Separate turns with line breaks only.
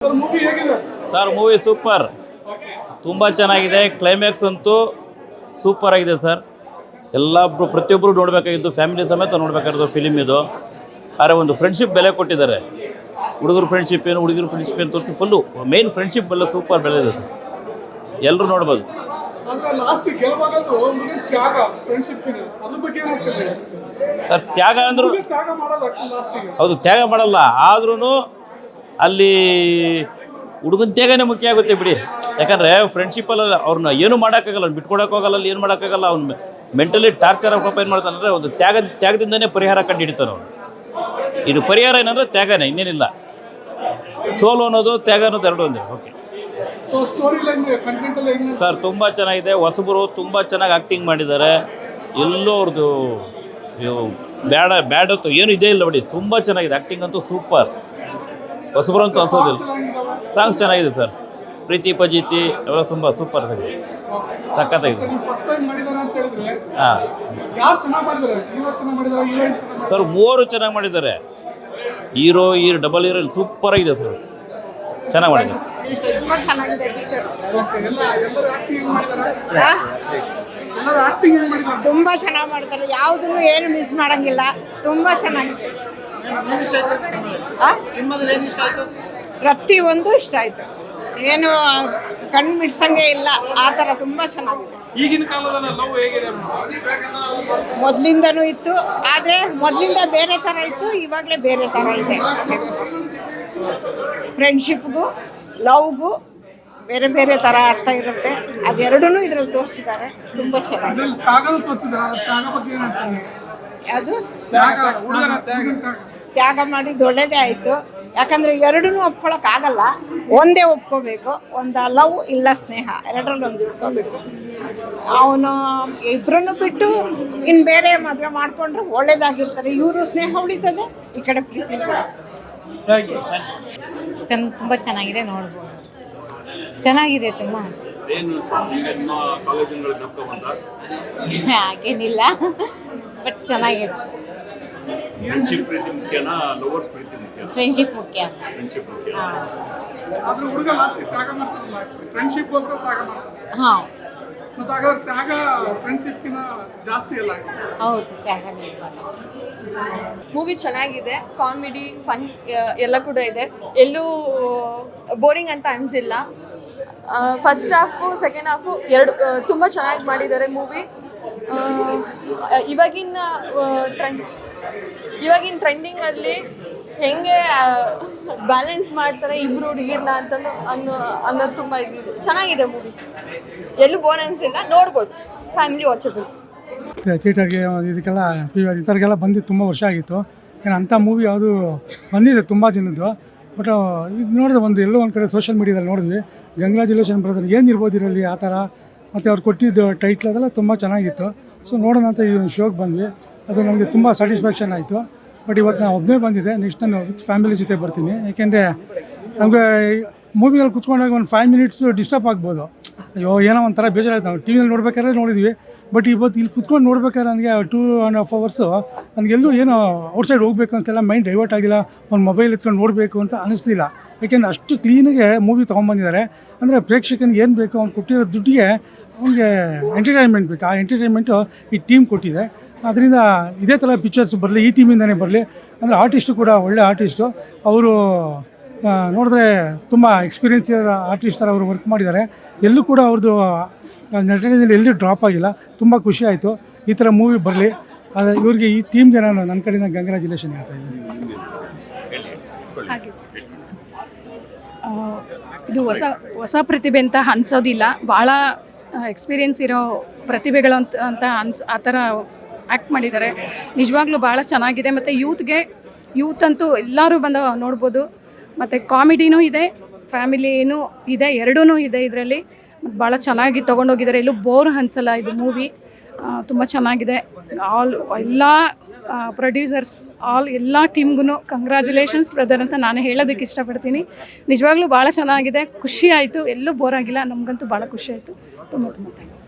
Sir movie super, ತುಂಬ ಚೆನ್ನಾಗಿದೆ. Climax ಅಂತೂ ಸೂಪರ್ ಆಗಿದೆ ಸರ್. ಪ್ರತಿಯೊಬ್ಬರು ನೋಡಬೇಕಾಗಿದ್ದು, ಫ್ಯಾಮಿಲಿ ಸಮೇತ ನೋಡಬೇಕಾಗಿದ್ದು ಫಿಲಿಮ್ ಇದು. ಆದರೆ ಒಂದು ಫ್ರೆಂಡ್ಶಿಪ್ ಬೆಲೆ ಕೊಟ್ಟಿದ್ದಾರೆ. ಹುಡುಗರು ಫ್ರೆಂಡ್ಶಿಪ್ ಏನು, ಹುಡುಗರು ಫ್ರೆಂಡ್ಶಿಪ್ ಏನು ತೋರಿಸಿ ಫುಲ್ಲು ಮೇನ್ ಫ್ರೆಂಡ್ಶಿಪ್ ಎಲ್ಲ ಸೂಪರ್ ಬೆಲೆ ಇದೆ ಸರ್. ಎಲ್ಲರೂ ನೋಡ್ಬೋದು ಸರ್. ತ್ಯಾಗ ಅಂದರೂ ಹೌದು, ತ್ಯಾಗ ಮಾಡಲ್ಲ. ಆದ್ರೂ ಅಲ್ಲಿ ಹುಡುಗನ ತ್ಯಾಗನೇ ಮುಖ್ಯ ಆಗುತ್ತೆ ಬಿಡಿ. ಯಾಕಂದರೆ ಫ್ರೆಂಡ್ಶಿಪ್ಪಲ್ಲ ಅವ್ರನ್ನ ಏನು ಮಾಡೋಕ್ಕಾಗಲ್ಲ, ಅವ್ನು ಬಿಟ್ಕೊಡೋಕ್ಕಾಗಲ್ಲ, ಅಲ್ಲಿ ಏನು ಮಾಡೋಕ್ಕಾಗಲ್ಲ. ಅವ್ನು ಮೆಂಟಲಿ ಟಾರ್ಚರ್ ಪಾಪ ಏನು ಮಾಡ್ತಾನೆ ಅಂದರೆ ಒಂದು ತ್ಯಾಗದಿಂದನೇ ಪರಿಹಾರ ಕಂಡು ಹಿಡಿತಾನೆ ಅವನು. ಇದು ಪರಿಹಾರ ಏನಂದರೆ ತ್ಯಾಗನೇ, ಇನ್ನೇನಿಲ್ಲ. ಸೋಲು ಅನ್ನೋದು ತ್ಯಾಗ ಅನ್ನೋದು ಎರಡು ಒಂದೇ. ಓಕೆ ಸರ್, ತುಂಬ ಚೆನ್ನಾಗಿದೆ. ಹೊಸಬರು ತುಂಬ ಚೆನ್ನಾಗಿ ಆ್ಯಕ್ಟಿಂಗ್ ಮಾಡಿದ್ದಾರೆ. ಎಲ್ಲೋ ಅವ್ರದ್ದು ಬ್ಯಾಡತ್ತು ಏನು ಇದೇ ಇಲ್ಲ ನೋಡಿ. ತುಂಬ ಚೆನ್ನಾಗಿದೆ, ಆ್ಯಕ್ಟಿಂಗ್ ಅಂತೂ ಸೂಪರ್. ಹೊಸಬರು ಅಂತೂ ಅನ್ಸೋದಿಲ್ಲ. ಸಾಂಗ್ಸ್ ಚೆನ್ನಾಗಿದೆ ಸರ್. ಪ್ರೀತಿ ಪಜೀತಿ ಎಲ್ಲ ತುಂಬ ಸೂಪರ್ ಆಗಿದೆ, ಸಖತ್ತಾಗಿದೆ. ಹಾಂ ಸರ್, ಮೂವರು ಚೆನ್ನಾಗಿ ಮಾಡಿದ್ದಾರೆ. ಹೀರೋ ಡಬಲ್ ಹೀರೋ ಸೂಪರ್ ಆಗಿದೆ ಸರ್, ಚೆನ್ನಾಗಿ ಮಾಡಿದ್ದಾರೆ.
ತುಂಬ ಚೆನ್ನಾಗಿ ಮಾಡ್ತಾರೆ, ಯಾವುದನ್ನು ಏನು ಮಿಸ್ ಮಾಡಂಗಿಲ್ಲ. ತುಂಬ ಚೆನ್ನಾಗಿದೆ, ಪ್ರತಿಯೊಂದು ಇಷ್ಟ ಆಯಿತು. ಏನು ಕಣ್ಣು ಮಿಡ್ಸಂಗೆ ಇಲ್ಲ, ಆ ಥರ ತುಂಬ ಚೆನ್ನಾಗಿದೆ.
ಈಗಿನ ಕಾಲದಲ್ಲಿ ಲವ್ ಹೇಗಿದೆ?
ಮೊದಲಿಂದನೂ ಇತ್ತು, ಆದರೆ ಮೊದಲಿಂದ ಬೇರೆ ಥರ ಇತ್ತು, ಇವಾಗಲೇ ಬೇರೆ ಥರ ಇದೆ. ಫ್ರೆಂಡ್ಶಿಪ್ಗೂ ಲವ್ಗೂ ಬೇರೆ ಬೇರೆ ಥರ ಅರ್ಥ ಇರುತ್ತೆ. ಅದೆರಡೂ ಇದರಲ್ಲಿ ತೋರಿಸಿದ್ದಾರೆ, ತುಂಬ ಚೆನ್ನಾಗಿದೆ. ಯಾವುದು ತ್ಯಾಗ ಮಾಡಿದ್ದು ಒಳ್ಳೇದೇ ಆಯಿತು. ಯಾಕಂದರೆ ಎರಡೂ ಒಪ್ಕೊಳಕ್ಕಾಗಲ್ಲ, ಒಂದೇ ಒಪ್ಕೋಬೇಕು. ಒಂದು ಲವ್ ಇಲ್ಲ ಸ್ನೇಹ, ಎರಡರಲ್ಲಿ ಒಂದು ಇಟ್ಕೋಬೇಕು. ಅವನು ಇಬ್ಬರನ್ನು ಬಿಟ್ಟು ಇನ್ನು ಬೇರೆ ಮದುವೆ ಮಾಡಿಕೊಂಡ್ರೆ ಒಳ್ಳೇದಾಗಿರ್ತಾರೆ. ಇವರು ಸ್ನೇಹ ಉಳಿತದೆ, ಈ ಕಡೆ ಪ್ರೀತಿ
ತುಂಬ ಚೆನ್ನಾಗಿದೆ, ನೋಡ್ಬೋದು. ಚೆನ್ನಾಗಿದೆ ತುಂಬ. ಹಾಗೇನಿಲ್ಲ, ಬಟ್ ಚೆನ್ನಾಗಿದೆ.
ಫ್ರೆಂಡ್ಶಿಪ್ ಪ್ರೀತಿ ಮುಖ್ಯನಾ, ಲವರ್ಸ್ ಪ್ರೀತಿ ಮುಖ್ಯ?
ಫ್ರೆಂಡ್ಶಿಪ್ ಮುಖ್ಯ. ಹಾಂ ಹೌದು, ತ್ಯಾಗನೇ.
ಮೂವಿ ಚೆನ್ನಾಗಿದೆ, ಕಾಮಿಡಿ ಫನ್ ಎಲ್ಲ ಕೂಡ ಇದೆ. ಎಲ್ಲೂ ಬೋರಿಂಗ್ ಅಂತ ಅನಿಸಿಲ್ಲ. ಫಸ್ಟ್ ಹಾಫು ಸೆಕೆಂಡ್ ಹಾಫು ಎರಡು ತುಂಬ ಚೆನ್ನಾಗಿ ಮಾಡಿದ್ದಾರೆ ಮೂವಿ. ಇವಾಗಿನ ಟ್ರೆಂಡಿಂಗಲ್ಲಿ ಹೆಂಗೆ ಬ್ಯಾಲೆನ್ಸ್ ಮಾಡ್ತಾರೆ ಇಬ್ಬರು ಹುಡುಗಿರ್ನ ಅಂತಲೂ ಅನ್ನೋದು ತುಂಬ ಇದಿದೆ. ಚೆನ್ನಾಗಿದೆ ಮೂವಿ, ಎಲ್ಲೂ ಬೋರ್ ಅನಿಸಿಲ್ಲ, ನೋಡ್ಬೋದು, ಫ್ಯಾಮಿಲಿ ವಾಚಬಲ್.
ಥಿಯೇಟರ್ಗೆ ಇದಕ್ಕೆಲ್ಲ ಇಂಥವ್ರಿಗೆಲ್ಲ ಬಂದು ತುಂಬ ವರ್ಷ ಆಗಿತ್ತು. ಯಾಕಂದ್ರೆ ಅಂಥ ಮೂವಿ ಯಾವುದು ಬಂದಿದೆ ತುಂಬ ಜನದ್ದು. ಬಟ್ ಇದು ನೋಡಿದೆ, ಎಲ್ಲೋ ಒಂದು ಕಡೆ ಸೋಷಿಯಲ್ ಮೀಡಿಯಾದಲ್ಲಿ ನೋಡಿದ್ವಿ. ಕಂಗ್ರ್ಯಾಚುಲೇಷನ್ ಬ್ರದರ್, ಏನಿರ್ಬೋದು ಇರಲ್ಲಿ ಆ ಥರ. ಮತ್ತು ಅವ್ರು ಕೊಟ್ಟಿದ್ದು ಟೈಟ್ಲ್ ಅದೆಲ್ಲ ತುಂಬ ಚೆನ್ನಾಗಿತ್ತು. ಸೊ ನೋಡೋಣ ಅಂತ ಈ ಶೋಗೆ ಬಂದ್ವಿ. ಅದು ನಮಗೆ ತುಂಬ ಸ್ಯಾಟಿಸ್ಫ್ಯಾಕ್ಷನ್ ಆಯಿತು. ಬಟ್ ಇವತ್ತು ನಾನು ಒಬ್ಬನೇ ಬಂದಿದ್ದೆ, ನೆಕ್ಸ್ಟ್ ನಾನು ವಿತ್ ಫ್ಯಾಮಿಲಿ ಜೊತೆ ಬರ್ತೀನಿ. ಯಾಕೆಂದರೆ ನಮಗೆ ಮೂವಿಯಲ್ಲಿ ಕುತ್ಕೊಂಡಾಗ ಒಂದು 5 ಮಿನಿಟ್ಸು ಡಿಸ್ಟರ್ಬ್ ಆಗ್ಬೋದು. ಅಯ್ಯೋ ಏನೋ ಒಂಥರ ಬೇಜಾರಾಯ್ತು. ನಾವು ಟಿ ವಿಯಲ್ಲಿ ನೋಡ್ಬೇಕಾದ್ರೆ ನೋಡಿದ್ವಿ, ಬಟ್ ಇವತ್ತು ಇಲ್ಲಿ ಕುತ್ಕೊಂಡು ನೋಡ್ಬೇಕಾದ್ರೆ ನನಗೆ 2.5 ಅವರ್ಸು ನನಗೆಲ್ಲೂ ಏನೋ ಔಟ್ಸೈಡ್ ಹೋಗಬೇಕು ಅಂತೆಲ್ಲ ಮೈಂಡ್ ಡೈವರ್ಟ್ ಆಗಿಲ್ಲ. ಒಂದು ಮೊಬೈಲ್ ಎತ್ಕೊಂಡು ನೋಡಬೇಕು ಅಂತ ಅನ್ನಿಸ್ಲಿಲ್ಲ. ಯಾಕೆಂದರೆ ಅಷ್ಟು ಕ್ಲೀನಾಗೆ ಮೂವಿ ತೊಗೊಂಬಂದಿದ್ದಾರೆ. ಅಂದರೆ ಪ್ರೇಕ್ಷಕನಿಗೆ ಏನು ಬೇಕು, ಅವ್ನು ಕೊಟ್ಟಿರೋ ದುಡ್ಡಿಗೆ ಅವನಿಗೆ ಎಂಟರ್ಟೈನ್ಮೆಂಟ್ ಬೇಕು. ಆ ಎಂಟರ್ಟೈನ್ಮೆಂಟು ಈ ಟೀಮ್ ಕೊಟ್ಟಿದೆ. ಅದರಿಂದ ಇದೇ ಥರ ಪಿಕ್ಚರ್ಸ್ ಬರಲಿ, ಈ ಟೀಮಿಂದನೇ ಬರಲಿ. ಅಂದರೆ ಆರ್ಟಿಸ್ಟು ಕೂಡ ಒಳ್ಳೆ ಆರ್ಟಿಸ್ಟು. ಅವರು ನೋಡಿದ್ರೆ ತುಂಬ ಎಕ್ಸ್ಪೀರಿಯೆನ್ಸ್ ಇರೋ ಆರ್ಟಿಸ್ಟ್ ಥರ ಅವರು ವರ್ಕ್ ಮಾಡಿದ್ದಾರೆ. ಎಲ್ಲೂ ಕೂಡ ಅವ್ರದ್ದು ನಟನೆಯಲ್ಲಿ ಎಲ್ಲೂ ಡ್ರಾಪ್ ಆಗಿಲ್ಲ. ತುಂಬ ಖುಷಿ ಆಯಿತು. ಈ ಥರ ಮೂವಿ ಬರಲಿ. ಇವ್ರಿಗೆ, ಈ ಟೀಮ್ಗೆ ನಾನು ನನ್ನ ಕಡೆಯಿಂದ ಕಂಗ್ರ್ಯಾಚುಲೇಷನ್ ಹೇಳ್ತಾ ಇದ್ದೀನಿ.
ಇದು ಹೊಸ ಪ್ರತಿಭೆ ಅಂತ ಅನ್ಸೋದಿಲ್ಲ. ಭಾಳ ಎಕ್ಸ್ಪೀರಿಯೆನ್ಸ್ ಇರೋ ಪ್ರತಿಭೆಗಳು ಅಂತ ಆ ಥರ ಆ್ಯಕ್ಟ್ ಮಾಡಿದ್ದಾರೆ. ನಿಜವಾಗ್ಲೂ ಭಾಳ ಚೆನ್ನಾಗಿದೆ. ಮತ್ತು ಯೂತ್ ಅಂತೂ ಎಲ್ಲರೂ ಬಂದು ನೋಡ್ಬೋದು. ಮತ್ತು ಕಾಮಿಡಿನೂ ಇದೆ, ಫ್ಯಾಮಿಲಿನೂ ಇದೆ, ಎರಡೂ ಇದೆ ಇದರಲ್ಲಿ. ಮತ್ತು ಭಾಳ ಚೆನ್ನಾಗಿ ತೊಗೊಂಡೋಗಿದ್ದಾರೆ, ಎಲ್ಲೂ ಬೋರ್ ಅನಿಸಲ್ಲ. ಇದು ಮೂವಿ ತುಂಬ ಚೆನ್ನಾಗಿದೆ. ಎಲ್ಲ ಪ್ರೊಡ್ಯೂಸರ್ಸ್ ಎಲ್ಲ ಟೀಮ್ಗೂ ಕಂಗ್ರ್ಯಾಚುಲೇಷನ್ಸ್ ಬ್ರದರ್ ಅಂತ ನಾನು ಹೇಳೋದಕ್ಕೆ ಇಷ್ಟಪಡ್ತೀನಿ. ನಿಜವಾಗ್ಲೂ ಭಾಳ ಚೆನ್ನಾಗಿದೆ, ಖುಷಿ ಆಯಿತು, ಎಲ್ಲೂ ಬೋರ್ ಆಗಿಲ್ಲ. ನಮಗಂತೂ ಭಾಳ ಖುಷಿ ಆಯಿತು. ತುಂಬ ಥ್ಯಾಂಕ್ಸ್.